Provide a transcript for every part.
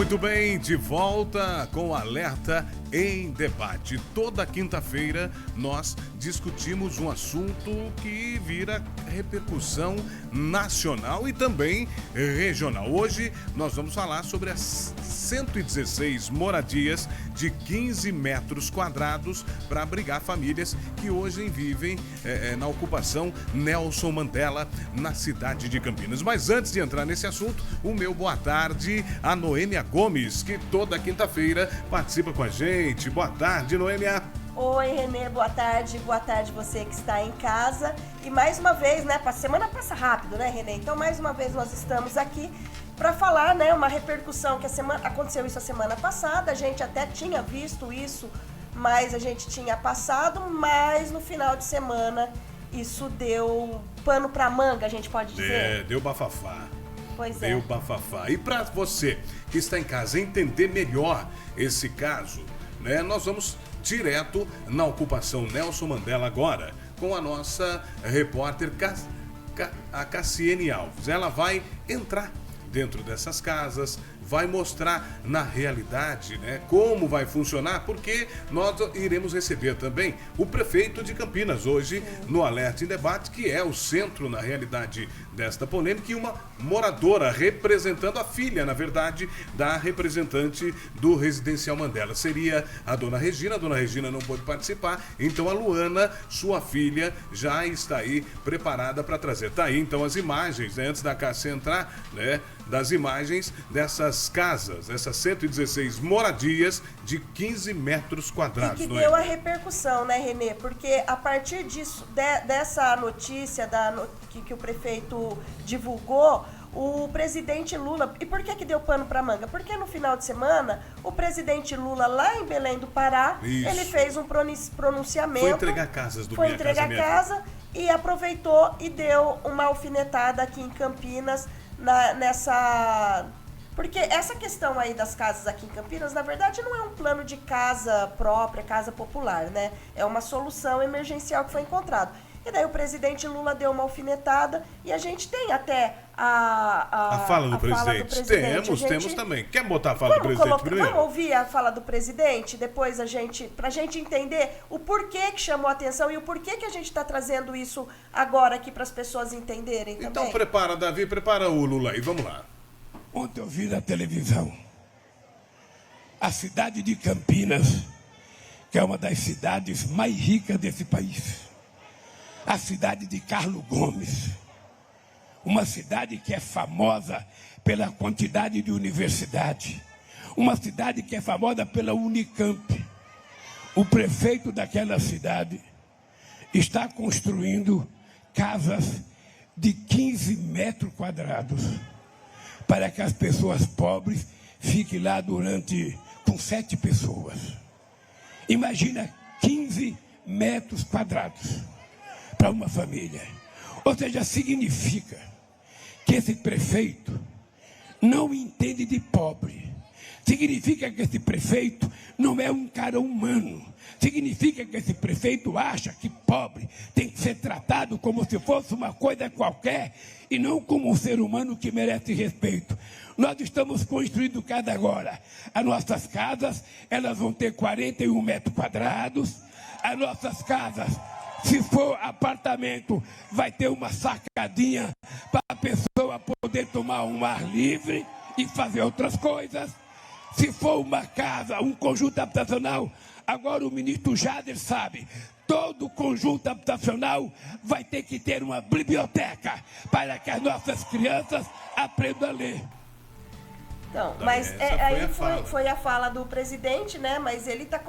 Muito bem, de volta com o Alerta em Debate. Toda quinta-feira nós discutimos um assunto que vira repercussão nacional e também regional. Hoje nós vamos falar sobre as 116 moradias de 15 metros quadrados para abrigar famílias que hoje vivem na ocupação Nelson Mandela, na cidade de Campinas. Mas antes de entrar nesse assunto, o meu boa tarde a Noêmia Gomes, que toda quinta-feira participa com a gente. Boa tarde, Noêmia. Oi, Renê, boa tarde você que está em casa. E mais uma vez, né, a semana passa rápido, né, Renê? Então, mais uma vez nós estamos aqui para falar, né, uma repercussão que aconteceu isso a semana passada. A gente até tinha visto isso, mas a gente tinha passado, mas no final de semana isso deu pano para manga, a gente pode dizer. Deu bafafá. Pois é. Deu bafafá. E para você que está em casa entender melhor esse caso, né, nós vamos direto na ocupação Nelson Mandela agora, com a nossa repórter a Cassiane Alves. Ela vai entrar dentro dessas casas, vai mostrar na realidade, né, como vai funcionar, porque nós iremos receber também o prefeito de Campinas hoje no Alerta em Debate, que é o centro, na realidade, desta polêmica, e uma moradora representando a filha, na verdade, da representante do Residencial Mandela. Seria a dona Regina não pôde participar, então a Luana, sua filha, já está aí preparada para trazer. Tá aí então as imagens, né, antes da Cássia entrar, né, das imagens dessas casas, essas 116 moradias de 15 metros quadrados. E que deu a repercussão, né, Renê? Porque a partir disso, dessa notícia que o prefeito divulgou, o presidente Lula... E por que deu pano para manga? Porque no final de semana, o presidente Lula, lá em Belém do Pará, ele fez um pronunciamento... Foi entregar casas do Minha Casa Minha Vida. E aproveitou e deu uma alfinetada aqui em Campinas, nessa... Porque essa questão aí das casas aqui em Campinas, na verdade, não é um plano de casa própria, casa popular, né? É uma solução emergencial que foi encontrado. E daí o presidente Lula deu uma alfinetada e a gente tem até a fala do presidente. Temos também. Quer botar a fala do presidente primeiro? Vamos ouvir a fala do presidente, depois pra gente entender o porquê que chamou a atenção e o porquê que a gente está trazendo isso agora aqui para as pessoas entenderem também. Então prepara, Davi, prepara o Lula aí, vamos lá. Ontem eu vi na televisão a cidade de Campinas, que é uma das cidades mais ricas desse país. A cidade de Carlos Gomes, uma cidade que é famosa pela quantidade de universidade, uma cidade que é famosa pela Unicamp. O prefeito daquela cidade está construindo casas de 15 metros quadrados para que as pessoas pobres fiquem lá com 7 pessoas. Imagina 15 metros quadrados para uma família. Ou seja, significa que esse prefeito não entende de pobre. Significa que esse prefeito não é um cara humano. Significa que esse prefeito acha que pobre tem que ser tratado como se fosse uma coisa qualquer e não como um ser humano que merece respeito. Nós estamos construindo casa agora. As nossas casas, elas vão ter 41 metros quadrados. As nossas casas, se for apartamento, vai ter uma sacadinha para a pessoa poder tomar um ar livre e fazer outras coisas. Se for uma casa, um conjunto habitacional, agora o ministro Jader sabe, todo conjunto habitacional vai ter que ter uma biblioteca para que as nossas crianças aprendam a ler. Então, mas aí foi a fala do presidente, né? Mas ele está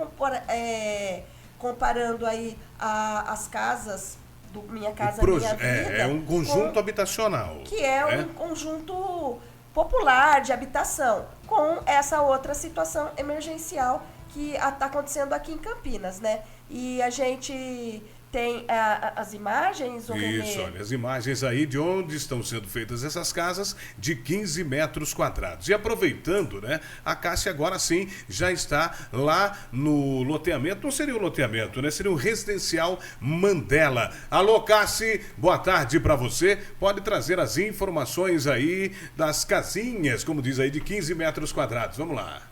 comparando aí as casas do Minha Casa Minha Vida. É um conjunto habitacional. Que é um conjunto popular de habitação, com essa outra situação emergencial que está acontecendo aqui em Campinas, né? E a gente tem as imagens, o Isso, olha, as imagens aí de onde estão sendo feitas essas casas de 15 metros quadrados. E aproveitando, né, a Cássia agora sim já está lá no loteamento, não seria um loteamento, né, seria um residencial Mandela. Alô, Cássia, boa tarde para você. Pode trazer as informações aí das casinhas, como diz aí, de 15 metros quadrados. Vamos lá.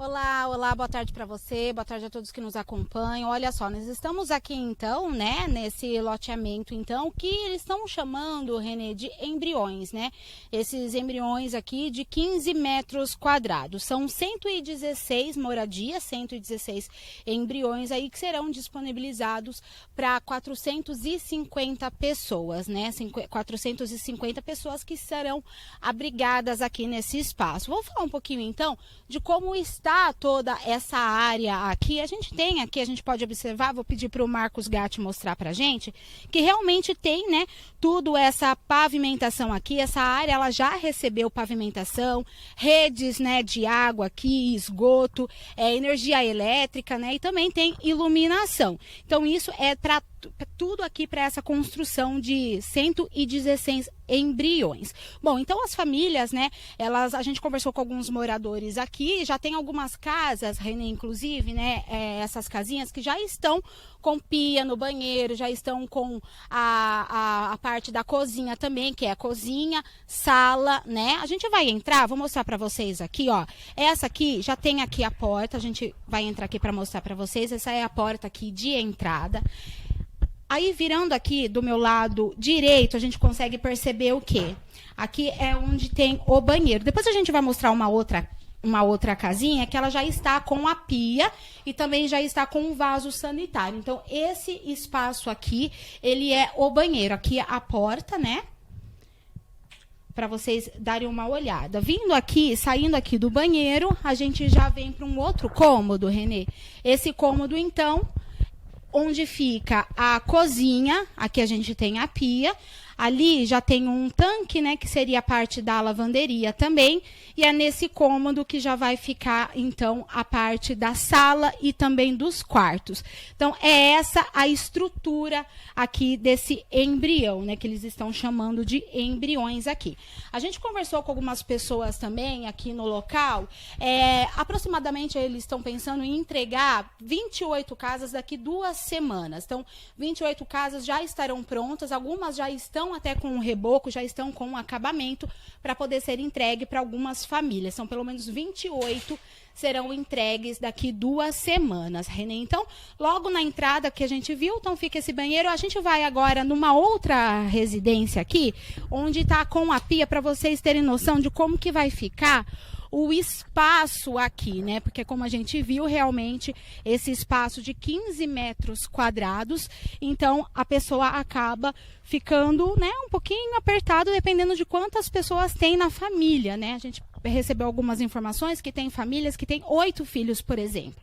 Olá, boa tarde para você, boa tarde a todos que nos acompanham. Olha só, nós estamos aqui então, né, nesse loteamento então, que eles estão chamando, Renê, de embriões, né? Esses embriões aqui de 15 metros quadrados. São 116 moradias, 116 embriões aí que serão disponibilizados para 450 pessoas, né? 450 pessoas que serão abrigadas aqui nesse espaço. Vou falar um pouquinho então de como está toda essa área aqui. A gente pode observar, vou pedir para o Marcos Gatti mostrar para a gente, que realmente tem, né, tudo essa pavimentação aqui. Essa área ela já recebeu pavimentação, redes, né, de água aqui, esgoto, energia elétrica, né, e também tem iluminação. Então isso é para tudo aqui para essa construção de 116 embriões. Bom, então as famílias, né, a gente conversou com alguns moradores aqui, já tem algumas casas, Renê, inclusive, né, essas casinhas que já estão com pia no banheiro, já estão com a parte da cozinha também, que é a cozinha, sala, né? A gente vai entrar, vou mostrar para vocês aqui, ó. Essa aqui já tem aqui a porta, a gente vai entrar aqui para mostrar para vocês. Essa é a porta aqui de entrada. Aí, virando aqui do meu lado direito, a gente consegue perceber o quê? Aqui é onde tem o banheiro. Depois a gente vai mostrar uma outra casinha que ela já está com a pia e também já está com um vaso sanitário. Então, esse espaço aqui, ele é o banheiro. Aqui é a porta, né? Para vocês darem uma olhada. Vindo aqui, saindo aqui do banheiro, a gente já vem para um outro cômodo, Renê. Esse cômodo, então, onde fica a cozinha, aqui a gente tem a pia, ali já tem um tanque, né, que seria a parte da lavanderia também, e é nesse cômodo que já vai ficar, então, a parte da sala e também dos quartos. Então, é essa a estrutura aqui desse embrião, né, que eles estão chamando de embriões aqui. A gente conversou com algumas pessoas também aqui no local, aproximadamente eles estão pensando em entregar 28 casas daqui 2 semanas. Então, 28 casas já estarão prontas, algumas já estão até com um reboco, já estão com um acabamento para poder ser entregue para algumas famílias. São pelo menos 28 serão entregues daqui 2 semanas, Renê. Então, logo na entrada que a gente viu, então fica esse banheiro. A gente vai agora numa outra residência aqui, onde está com a pia, para vocês terem noção de como que vai ficar o espaço aqui, né? Porque como a gente viu, realmente, esse espaço de 15 metros quadrados, então a pessoa acaba ficando, né, um pouquinho apertado, dependendo de quantas pessoas tem na família, né? A gente recebeu algumas informações que tem famílias que têm 8 filhos, por exemplo.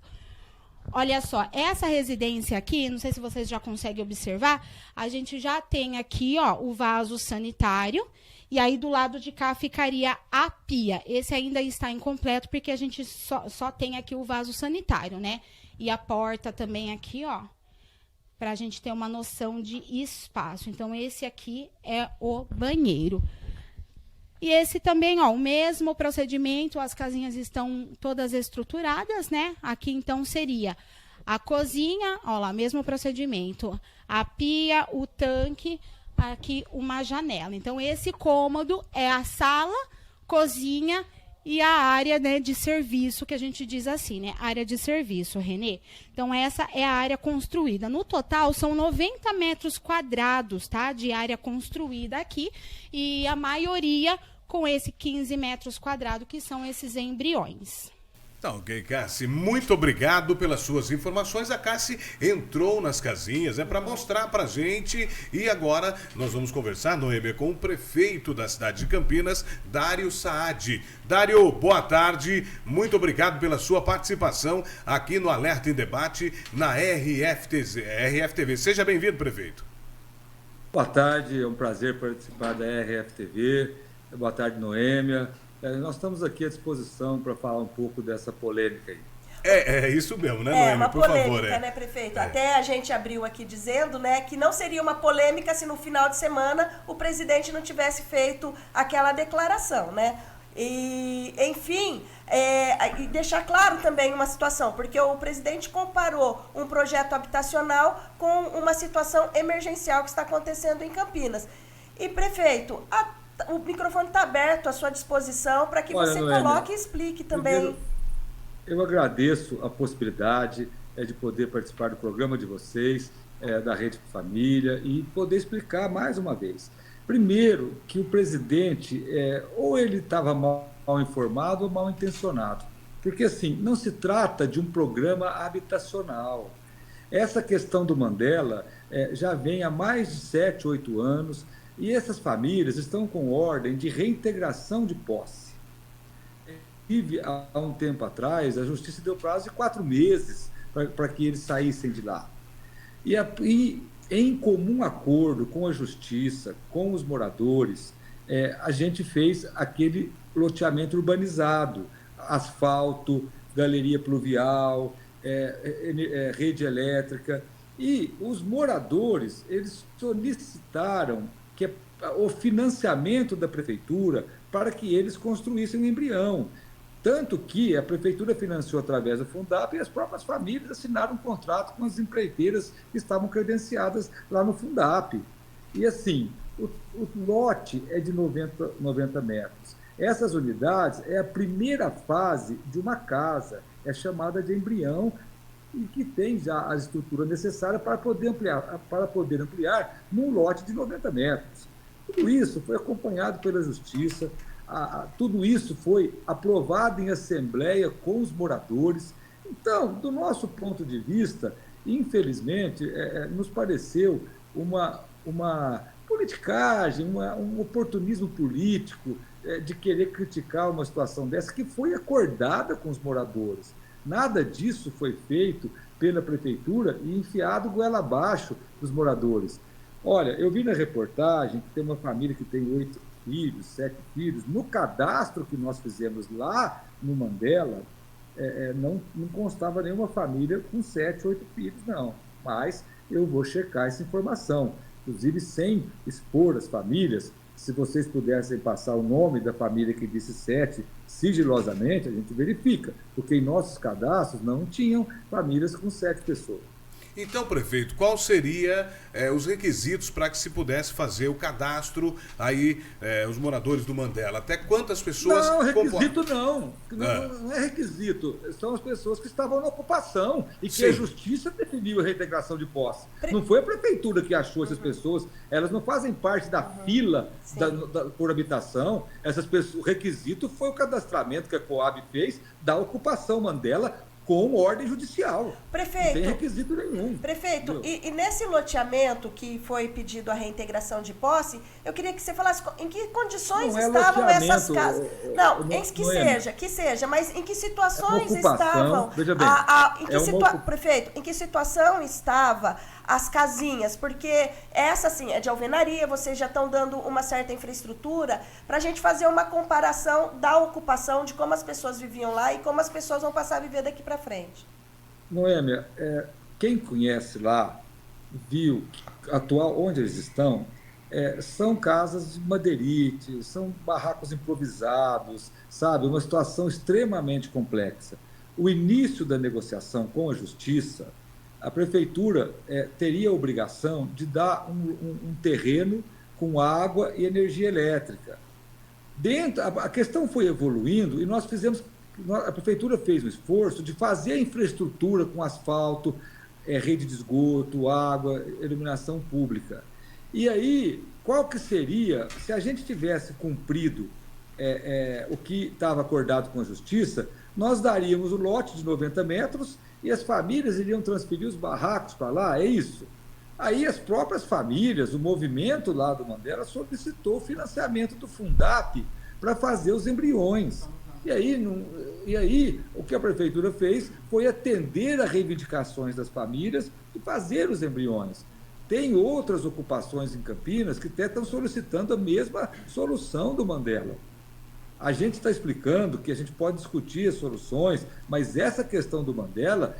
Olha só, essa residência aqui, não sei se vocês já conseguem observar, a gente já tem aqui, ó, o vaso sanitário. E aí, do lado de cá, ficaria a pia. Esse ainda está incompleto, porque a gente só tem aqui o vaso sanitário, né? E a porta também aqui, ó, para a gente ter uma noção de espaço. Então, esse aqui é o banheiro. E esse também, ó, o mesmo procedimento, as casinhas estão todas estruturadas, né? Aqui, então, seria a cozinha, ó lá, mesmo procedimento. A pia, o tanque, aqui uma janela. Então, esse cômodo é a sala, cozinha e a área, né, de serviço, que a gente diz assim, né? Área de serviço, Renê. Então, essa é a área construída. No total, são 90 metros quadrados, tá? De área construída aqui. E a maioria com esse 15 metros quadrados, que são esses embriões. Tá ok, Cassi. Muito obrigado pelas suas informações. A Cassi entrou nas casinhas, para mostrar pra gente. E agora nós vamos conversar, Noêmia, com o prefeito da cidade de Campinas, Dário Saad. Dário, boa tarde. Muito obrigado pela sua participação aqui no Alerta em Debate na RFTV. Seja bem-vindo, prefeito. Boa tarde, é um prazer participar da RFTV. Boa tarde, Noêmia. Nós estamos aqui à disposição para falar um pouco dessa polêmica aí. É isso mesmo, né, É Noêmia? uma Por polêmica, favor. né, prefeito? Até a gente abriu aqui dizendo, né, que não seria uma polêmica se no final de semana o presidente não tivesse feito aquela declaração, né? E, enfim, e deixar claro também uma situação, porque o presidente comparou um projeto habitacional com uma situação emergencial que está acontecendo em Campinas. E, prefeito, o microfone está aberto à sua disposição para que você coloque e explique também. Primeiro, eu agradeço a possibilidade de poder participar do programa de vocês, da Rede Família, e poder explicar mais uma vez. Primeiro, que o presidente, ou ele estava mal informado ou mal intencionado. Porque, assim, não se trata de um programa habitacional. Essa questão do Mandela já vem há mais de 7, 8 anos, e essas famílias estão com ordem de reintegração de posse. Há um tempo atrás, a Justiça deu prazo de 4 meses para que eles saíssem de lá. E em comum acordo com a Justiça, com os moradores, a gente fez aquele loteamento urbanizado, asfalto, galeria pluvial, rede elétrica. E os moradores, eles solicitaram o financiamento da prefeitura para que eles construíssem um embrião. Tanto que a prefeitura financiou através do Fundap e as próprias famílias assinaram um contrato com as empreiteiras que estavam credenciadas lá no Fundap. E assim, o lote é de 90 metros. Essas unidades é a primeira fase de uma casa, é chamada de embrião, e que tem já a estrutura necessária para poder ampliar num lote de 90 metros. Tudo isso foi acompanhado pela Justiça. Tudo isso foi aprovado em assembleia com os moradores. Então, do nosso ponto de vista, infelizmente, nos pareceu uma politicagem, um oportunismo político de querer criticar uma situação dessa que foi acordada com os moradores. Nada disso foi feito pela prefeitura e enfiado goela abaixo dos moradores. Olha, eu vi na reportagem que tem uma família que tem 8 filhos, 7 filhos. No cadastro que nós fizemos lá no Mandela, não constava nenhuma família com 7, 8 filhos, não. Mas eu vou checar essa informação. Inclusive, sem expor as famílias, se vocês pudessem passar o nome da família que disse 7, sigilosamente, a gente verifica, porque em nossos cadastros não tinham famílias com 7 pessoas. Então, prefeito, qual seria os requisitos para que se pudesse fazer o cadastro aí, os moradores do Mandela? Até quantas pessoas... Não, requisito não. Não é requisito. São as pessoas que estavam na ocupação e que a Justiça definiu a reintegração de posse. Não foi a prefeitura que achou essas pessoas. Elas não fazem parte da fila por habitação. Essas pessoas, o requisito foi o cadastramento que a Coab fez da ocupação Mandela com ordem judicial. Prefeito, não tem requisito nenhum. Prefeito, e nesse loteamento que foi pedido a reintegração de posse, eu queria que você falasse em que condições estavam essas casas. Que seja, mas em que situações estavam... Veja bem, prefeito, em que situação estava as casinhas? Porque essa, assim, é de alvenaria, vocês já estão dando uma certa infraestrutura para a gente fazer uma comparação da ocupação, de como as pessoas viviam lá e como as pessoas vão passar a viver daqui para frente. Noêmia, quem conhece lá, viu onde eles estão, são casas de madeirite, são barracos improvisados, sabe? Uma situação extremamente complexa. O início da negociação com a Justiça, a prefeitura teria a obrigação de dar um terreno com água e energia elétrica. A questão foi evoluindo e a prefeitura fez o esforço de fazer a infraestrutura com asfalto, rede de esgoto, água, iluminação pública. E aí, qual que seria, se a gente tivesse cumprido o que estava acordado com a Justiça, nós daríamos o lote de 90 metros e as famílias iriam transferir os barracos para lá, é isso. Aí as próprias famílias, o movimento lá do Mandela solicitou o financiamento do Fundap para fazer os embriões. E aí, o que a prefeitura fez foi atender às reivindicações das famílias e fazer os embriões. Tem outras ocupações em Campinas que até estão solicitando a mesma solução do Mandela. A gente está explicando que a gente pode discutir as soluções, mas essa questão do Mandela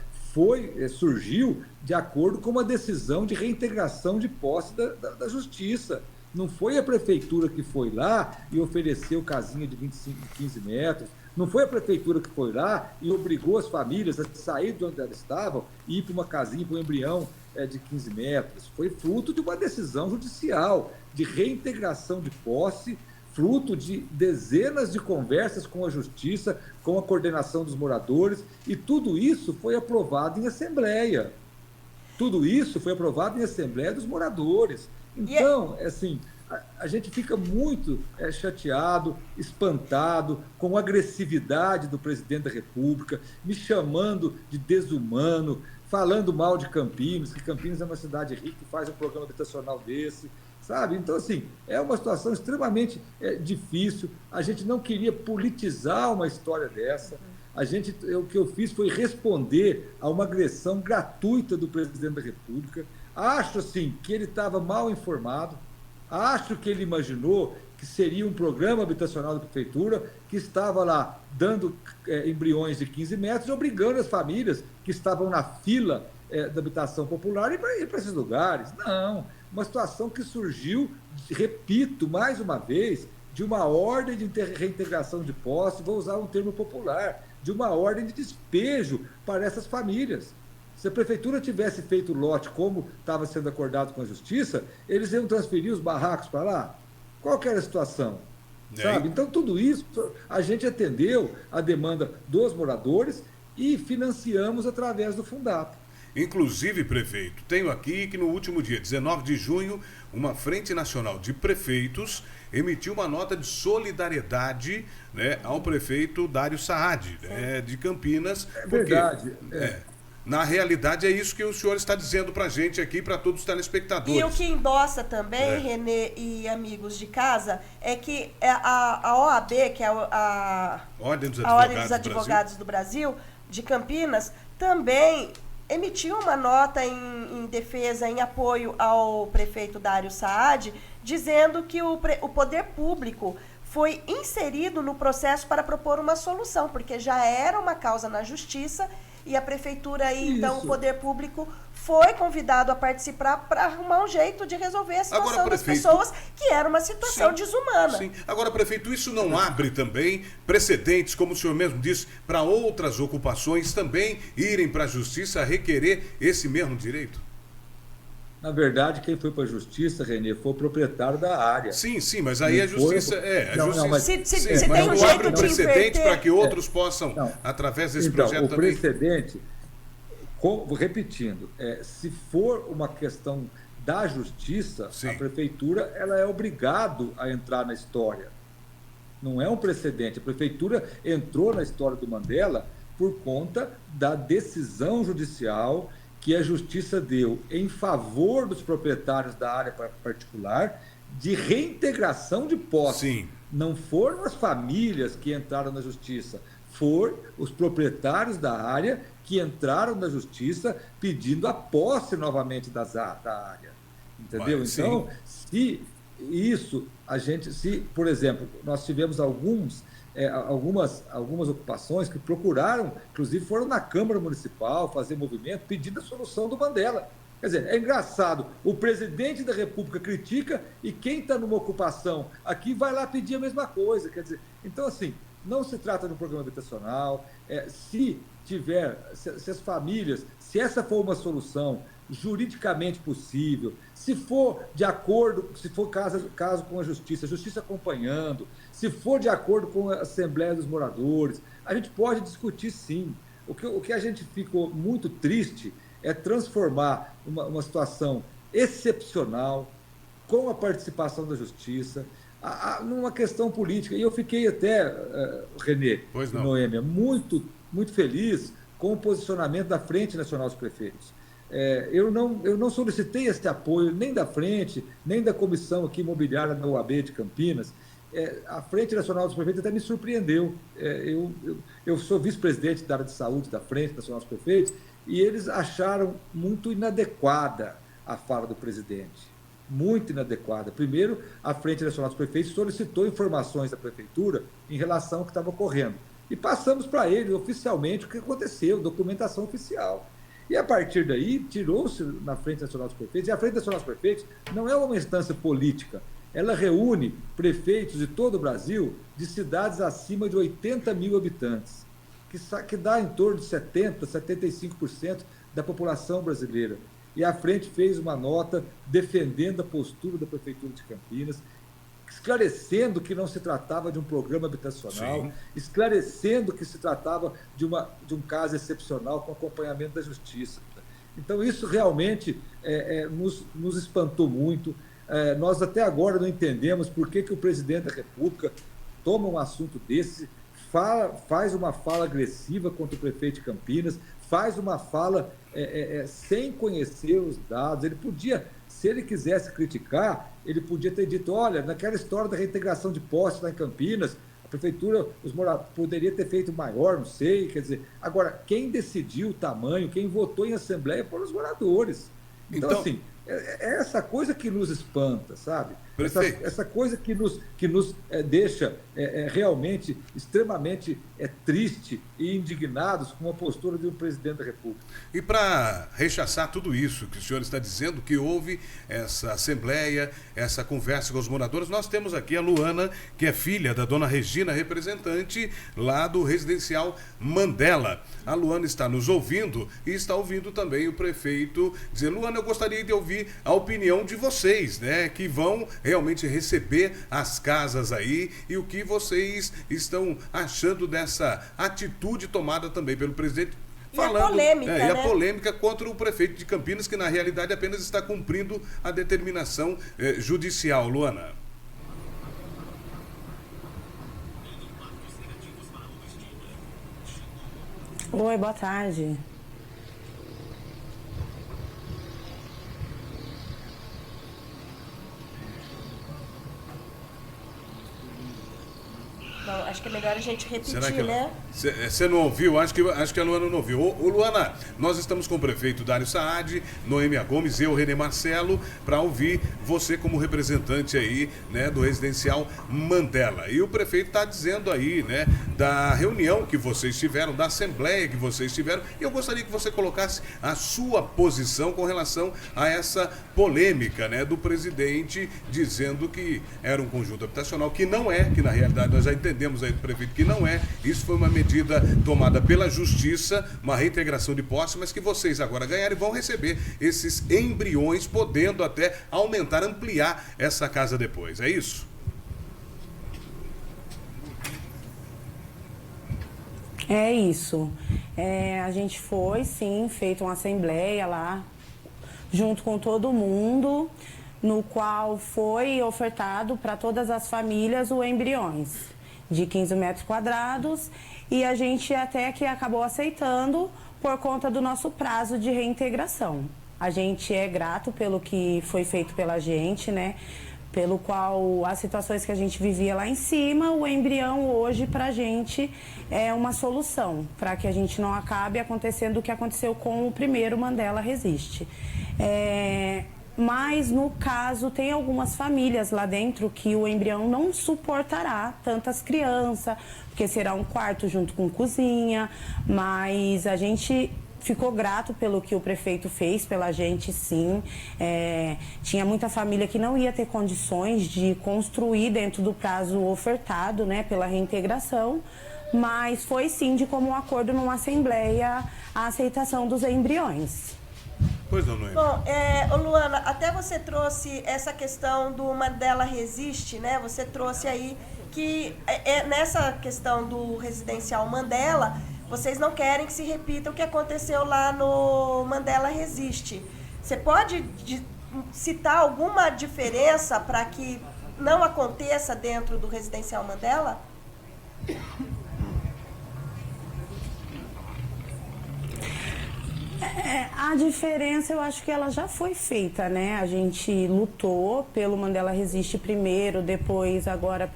surgiu de acordo com uma decisão de reintegração de posse da Justiça. Não foi a prefeitura que foi lá e ofereceu casinha de 25, 15 metros. Não foi a prefeitura que foi lá e obrigou as famílias a sair de onde elas estavam e ir para uma casinha, para um embrião de 15 metros. Foi fruto de uma decisão judicial de reintegração de posse, fruto de dezenas de conversas com a Justiça, com a coordenação dos moradores, e tudo isso foi aprovado em Assembleia. Tudo isso foi aprovado em Assembleia dos moradores. Então, assim, a gente fica muito chateado, espantado com a agressividade do presidente da República, me chamando de desumano, falando mal de Campinas, que Campinas é uma cidade rica que faz um programa habitacional desse, sabe? Então, assim, é uma situação extremamente difícil. A gente não queria politizar uma história dessa. O que eu fiz foi responder a uma agressão gratuita do presidente da República. Acho, assim, que ele estava mal informado. Acho que ele imaginou que seria um programa habitacional da prefeitura que estava lá dando embriões de 15 metros e obrigando as famílias que estavam na fila da habitação popular a ir para esses lugares. Não, uma situação que surgiu, repito, mais uma vez, de uma ordem de reintegração de posse, vou usar um termo popular, de uma ordem de despejo para essas famílias. Se a prefeitura tivesse feito o lote como estava sendo acordado com a Justiça, eles iam transferir os barracos para lá? Qual que era a situação? Sabe? Então, tudo isso, a gente atendeu a demanda dos moradores e financiamos através do Fundato. Inclusive, prefeito, tenho aqui que no último dia 19 de junho, uma Frente Nacional de Prefeitos emitiu uma nota de solidariedade, né, ao prefeito Dário Saad, né, de Campinas. Verdade. Na realidade, é isso que o senhor está dizendo para a gente aqui, para todos os telespectadores. E o que endossa também, Renê e amigos de casa, é que a OAB, que é a Ordem dos Advogados do Brasil, de Campinas, também emitiu uma nota em defesa, em apoio ao prefeito Dário Saad, dizendo que o poder público foi inserido no processo para propor uma solução, porque já era uma causa na Justiça e a prefeitura, então, o poder público foi convidado a participar para arrumar um jeito de resolver a situação Agora, das pessoas, que era uma situação desumana. Sim. Agora, prefeito, isso não abre também precedentes, como o senhor mesmo disse, para outras ocupações também irem para a Justiça requerer esse mesmo direito? Na verdade, quem foi para a Justiça, Renê, foi o proprietário da área. Sim, mas aí a Justiça... Mas tem um jeito abre um precedente para que outros possam, através desse projeto o também... precedente, repetindo, se for uma questão da Justiça, a Prefeitura ela é obrigada a entrar na história. Não é um precedente. A Prefeitura entrou na história do Mandela por conta da decisão judicial que a Justiça deu em favor dos proprietários da área particular de reintegração de posse. Sim. Não foram as famílias que entraram na Justiça, foram os proprietários da área que entraram na Justiça pedindo a posse novamente da área. Entendeu? Então, se isso, por exemplo, nós tivemos algumas ocupações que procuraram, inclusive foram na Câmara Municipal fazer movimento pedindo a solução do Mandela. Quer dizer, é engraçado, o presidente da República critica e quem está numa ocupação aqui vai lá pedir a mesma coisa. Quer dizer, então, assim, não se trata de um programa habitacional. Se as famílias, se essa for uma solução juridicamente possível, se for de acordo, se for caso com a Justiça acompanhando, se for de acordo com a Assembleia dos Moradores, a gente pode discutir sim. O que a gente ficou muito triste é transformar uma situação excepcional, com a participação da Justiça, numa questão política. E eu fiquei até, Renê e Noêmia, muito, muito feliz com o posicionamento da Frente Nacional dos Prefeitos. Eu não solicitei esse apoio nem da Frente, nem da comissão aqui imobiliária da UAB de Campinas. A Frente Nacional dos Prefeitos até me surpreendeu. Eu sou vice-presidente da área de saúde da Frente Nacional dos Prefeitos e eles acharam muito inadequada a fala do presidente. muito inadequada. Primeiro, a Frente Nacional dos Prefeitos solicitou informações da Prefeitura em relação ao que estava ocorrendo. E passamos para ele oficialmente o que aconteceu, documentação oficial. E a partir daí, tirou-se na Frente Nacional dos Prefeitos, e a Frente Nacional dos Prefeitos não é uma instância política, ela reúne prefeitos de todo o Brasil de cidades acima de 80 mil habitantes, que dá em torno de 70%, 75% da população brasileira. E a Frente fez uma nota defendendo a postura da Prefeitura de Campinas, esclarecendo que não se tratava de um programa habitacional, sim, esclarecendo que se tratava de um caso excepcional com acompanhamento da Justiça. Então, isso realmente nos espantou muito. Nós até agora não entendemos por que o presidente da República toma um assunto desse, faz uma fala agressiva contra o prefeito de Campinas, faz uma fala sem conhecer os dados. Ele podia, se ele quisesse criticar, ele podia ter dito, olha, naquela história da reintegração de postos lá em Campinas, a prefeitura poderia ter feito maior, não sei, quer dizer, agora, quem decidiu o tamanho, quem votou em assembleia foram os moradores. Então assim, é essa coisa que nos espanta, sabe? Essa coisa que nos deixa realmente extremamente triste e indignados com a postura de um presidente da República. E para rechaçar tudo isso que o senhor está dizendo, que houve essa assembleia, essa conversa com os moradores, nós temos aqui a Luana, que é filha da dona Regina, representante lá do residencial Mandela. A Luana está nos ouvindo e está ouvindo também o prefeito dizer, Luana, eu gostaria de ouvir a opinião de vocês, né, que vão realmente receber as casas aí, e o que vocês estão achando dessa atitude tomada também pelo presidente, falando, a polêmica, e a polêmica contra o prefeito de Campinas, que na realidade apenas está cumprindo a determinação judicial. Luana. Oi, boa tarde. Bom, acho que é melhor a gente repetir, né? Você não ouviu? Acho que a Luana não ouviu. Ô, Luana, nós estamos com o prefeito Dário Saad, Noêmia Gomes, eu, René Marcelo, para ouvir você como representante aí, né, do residencial Mandela. E o prefeito está dizendo aí, né, da reunião que vocês tiveram, da assembleia que vocês tiveram, e eu gostaria que você colocasse a sua posição com relação a essa polêmica, né, do presidente dizendo que era um conjunto habitacional, que não é, que na realidade nós já entendemos aí do prefeito que não é. Isso foi uma medida tomada pela Justiça, uma reintegração de posse, mas que vocês agora ganharam e vão receber esses embriões, podendo até aumentar, ampliar essa casa depois. É isso? É isso. A gente foi, sim, feito uma assembleia lá, junto com todo mundo, no qual foi ofertado para todas as famílias o embriões de 15 metros quadrados, e a gente até que acabou aceitando por conta do nosso prazo de reintegração. A gente é grato pelo que foi feito pela gente, né? Pelo qual as situações que a gente vivia lá em cima, o embrião hoje pra gente é uma solução, para que a gente não acabe acontecendo o que aconteceu com o primeiro Mandela Resiste. Mas, no caso, tem algumas famílias lá dentro que o embrião não suportará tantas crianças, porque será um quarto junto com cozinha, mas a gente ficou grato pelo que o prefeito fez pela gente, sim. Tinha muita família que não ia ter condições de construir dentro do prazo ofertado, né, pela reintegração, mas foi sim de comum acordo numa assembleia a aceitação dos embriões. Pois não, Noêmia. Bom, Luana, até você trouxe essa questão do Mandela Resiste, né? Você trouxe aí que nessa questão do residencial Mandela, vocês não querem que se repita o que aconteceu lá no Mandela Resiste. Você pode citar alguma diferença para que não aconteça dentro do residencial Mandela? A diferença, eu acho que ela já foi feita, né? A gente lutou pelo Mandela Resiste primeiro, depois agora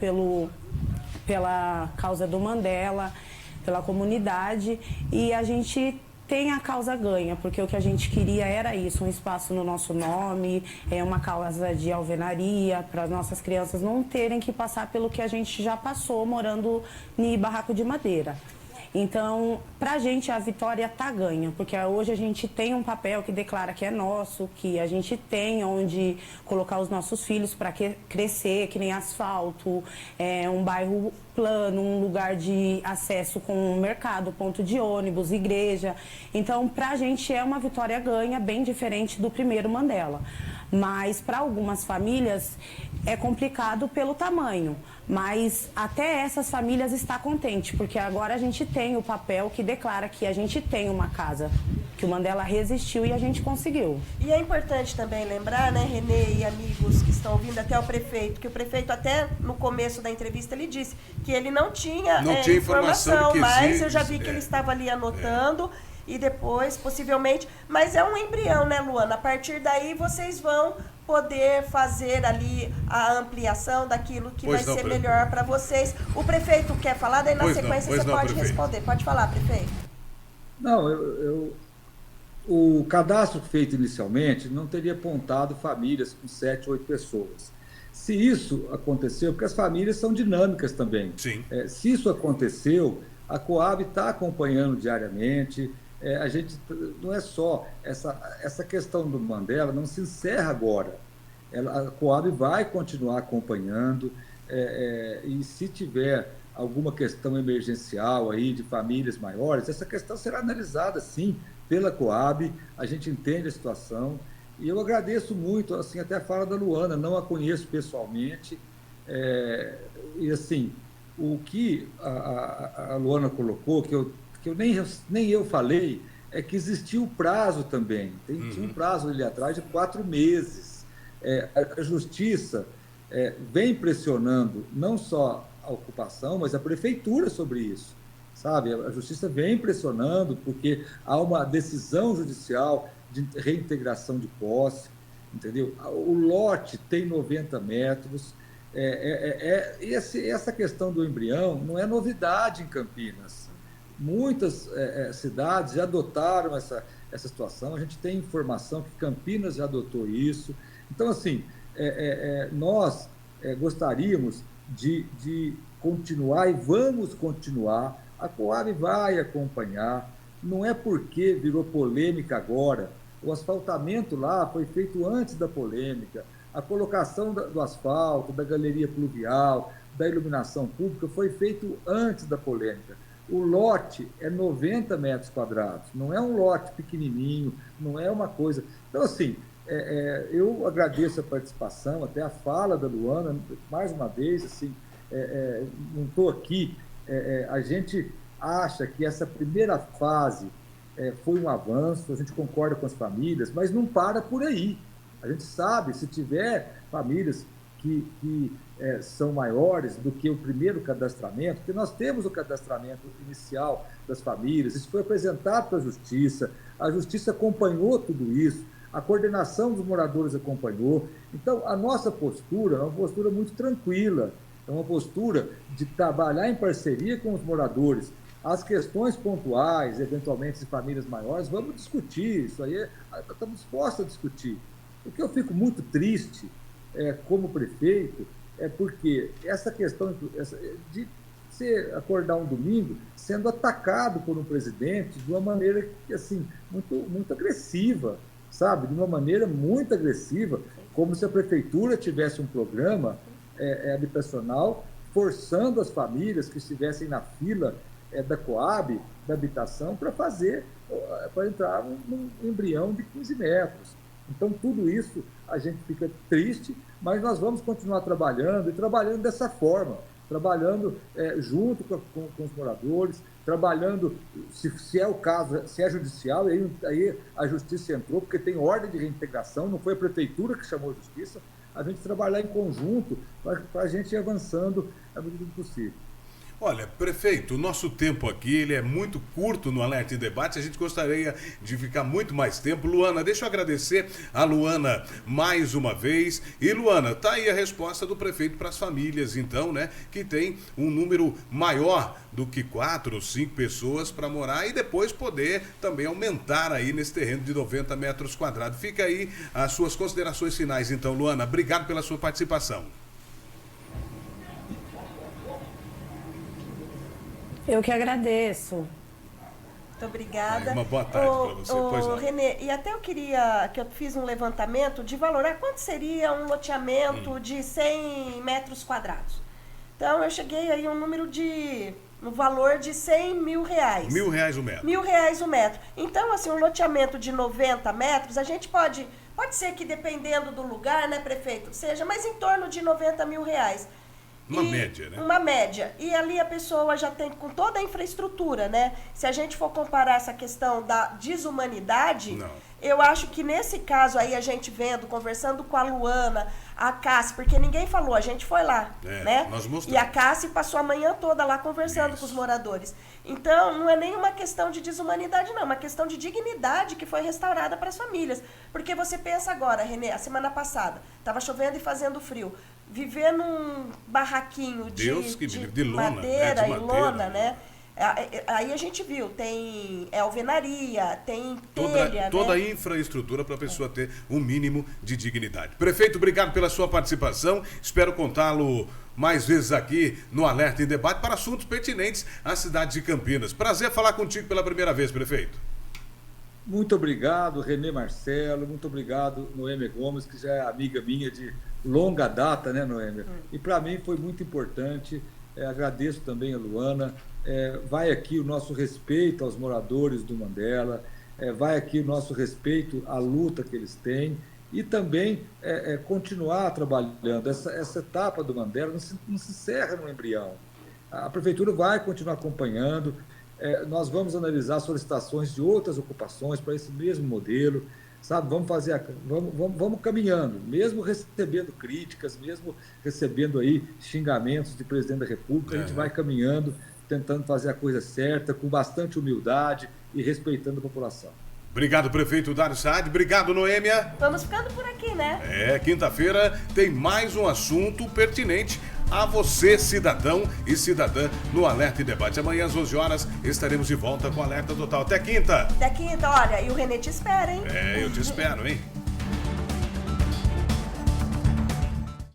pela causa do Mandela, pela comunidade, e a gente tem a causa ganha, porque o que a gente queria era isso, um espaço no nosso nome, uma casa de alvenaria, para as nossas crianças não terem que passar pelo que a gente já passou morando em barraco de madeira. Então, pra gente a vitória tá ganha, porque hoje a gente tem um papel que declara que é nosso, que a gente tem onde colocar os nossos filhos para crescer, que nem asfalto, um bairro plano, um lugar de acesso com mercado, ponto de ônibus, igreja. Então, pra gente é uma vitória ganha, bem diferente do primeiro Mandela. Mas para algumas famílias é complicado pelo tamanho, mas até essas famílias está contente, porque agora a gente tem o papel que declara que a gente tem uma casa, que o Mandela resistiu e a gente conseguiu. E é importante também lembrar, né, Renê e amigos que estão ouvindo, até o prefeito, que o prefeito até no começo da entrevista ele disse que ele não tinha informação, mas eu já vi que ele estava ali anotando. E depois, possivelmente, mas é um embrião, né, Luana? A partir daí vocês vão poder fazer ali a ampliação daquilo que vai ser melhor para vocês. O prefeito quer falar, daí na sequência você pode responder. Pode falar, prefeito. Não, o cadastro feito inicialmente não teria apontado famílias com 7, 8 pessoas. Se isso aconteceu, porque as famílias são dinâmicas também. Sim. Se isso aconteceu, a Coab está acompanhando diariamente. A gente não é só essa questão do Mandela não se encerra agora. A Coab vai continuar acompanhando e se tiver alguma questão emergencial aí de famílias maiores, essa questão será analisada sim pela Coab. A gente entende a situação e eu agradeço muito, assim, até a fala da Luana, não a conheço pessoalmente e assim o que a Luana colocou que eu nem eu falei, é que existiu prazo também. Tinha um prazo ali atrás de 4 meses. A Justiça vem pressionando não só a ocupação, mas a Prefeitura sobre isso. Sabe? A Justiça vem pressionando porque há uma decisão judicial de reintegração de posse, entendeu? O lote tem 90 metros. E essa questão do embrião não é novidade em Campinas. Muitas cidades já adotaram essa situação, a gente tem informação que Campinas já adotou isso. Então, assim, nós gostaríamos de continuar e vamos continuar. A Coab vai acompanhar, não é porque virou polêmica agora. O asfaltamento lá foi feito antes da polêmica, a colocação do asfalto, da galeria pluvial, da iluminação pública foi feito antes da polêmica. O lote é 90 metros quadrados, não é um lote pequenininho, não é uma coisa... Então, assim, eu agradeço a participação, até a fala da Luana, mais uma vez, assim, não estou aqui, a gente acha que essa primeira fase foi um avanço, a gente concorda com as famílias, mas não para por aí. A gente sabe, se tiver famílias que são maiores do que o primeiro cadastramento, porque nós temos o cadastramento inicial das famílias, isso foi apresentado para a Justiça acompanhou tudo isso, a coordenação dos moradores acompanhou. Então, a nossa postura é uma postura muito tranquila, é uma postura de trabalhar em parceria com os moradores. As questões pontuais, eventualmente de famílias maiores, vamos discutir, isso aí estamos dispostos a discutir. O que eu fico muito triste como prefeito é porque essa questão de você acordar um domingo sendo atacado por um presidente de uma maneira assim, muito agressiva, sabe? De uma maneira muito agressiva, como se a prefeitura tivesse um programa habitacional forçando as famílias que estivessem na fila da Coab, da habitação, para entrar num embrião de 15 metros. Então, tudo isso a gente fica triste, mas nós vamos continuar trabalhando e trabalhando dessa forma, trabalhando junto com os moradores, trabalhando, se é o caso, se é judicial, aí a Justiça entrou, porque tem ordem de reintegração, não foi a Prefeitura que chamou a Justiça, a gente trabalhar em conjunto para a gente ir avançando à medida do possível. Olha, prefeito, o nosso tempo aqui ele é muito curto no Alerta em Debate, a gente gostaria de ficar muito mais tempo. Luana, deixa eu agradecer a Luana mais uma vez. E Luana, tá aí a resposta do prefeito para as famílias, então, né, que tem um número maior do que 4 ou 5 pessoas para morar e depois poder também aumentar aí nesse terreno de 90 metros quadrados. Fica aí as suas considerações finais, então, Luana. Obrigado pela sua participação. Eu que agradeço. Muito obrigada. Uma boa tarde para você. Pois não. Renê, e até eu fiz um levantamento de valorar quanto seria um loteamento de 100 metros quadrados. Então, eu cheguei aí no valor de 100 mil reais. R$1.000 o metro. R$1.000 o metro. Então, assim, um loteamento de 90 metros, a gente pode ser que dependendo do lugar, né, prefeito, seja, mas em torno de 90 mil reais. Uma média, né? Uma média. E ali a pessoa já tem com toda a infraestrutura, né? Se a gente for comparar essa questão da desumanidade, eu acho que nesse caso aí, a gente vendo, conversando com a Luana, a Cássia, porque ninguém falou, a gente foi lá, né? Nós mostramos. E a Cássia passou a manhã toda lá conversando com os moradores. Então, não é nem uma questão de desumanidade, não. É uma questão de dignidade que foi restaurada para as famílias. Porque você pensa agora, Renê, a semana passada, estava chovendo e fazendo frio. Viver num barraquinho de lona, madeira, né? e lona, né? Aí a gente viu, tem alvenaria, tem telha, toda né? a infraestrutura para a pessoa ter um mínimo de dignidade. Prefeito, obrigado pela sua participação. Espero contá-lo mais vezes aqui no Alerta em Debate para assuntos pertinentes à cidade de Campinas. Prazer falar contigo pela primeira vez, prefeito. Muito obrigado, Renê Marcelo. Muito obrigado, Noêmia Gomes, que já é amiga minha de longa data, né, Noêmia? E para mim foi muito importante. Agradeço também a Luana. Vai aqui o nosso respeito aos moradores do Mandela. Vai aqui o nosso respeito à luta que eles têm. E também continuar trabalhando. Essa etapa do Mandela não se encerra no embrião. A Prefeitura vai continuar acompanhando. Nós vamos analisar solicitações de outras ocupações para esse mesmo modelo, sabe? Vamos caminhando, mesmo recebendo críticas, mesmo recebendo aí xingamentos de presidente da República, a gente vai caminhando, tentando fazer a coisa certa, com bastante humildade e respeitando a população. Obrigado, prefeito Dário Saad. Obrigado, Noêmia. Vamos ficando por aqui, né? Quinta-feira tem mais um assunto pertinente a você, cidadão e cidadã, no Alerta e Debate. Amanhã às 11 horas estaremos de volta com Alerta Total. Até quinta. Até quinta, olha, e o Renê te espera, hein? Eu te espero, hein?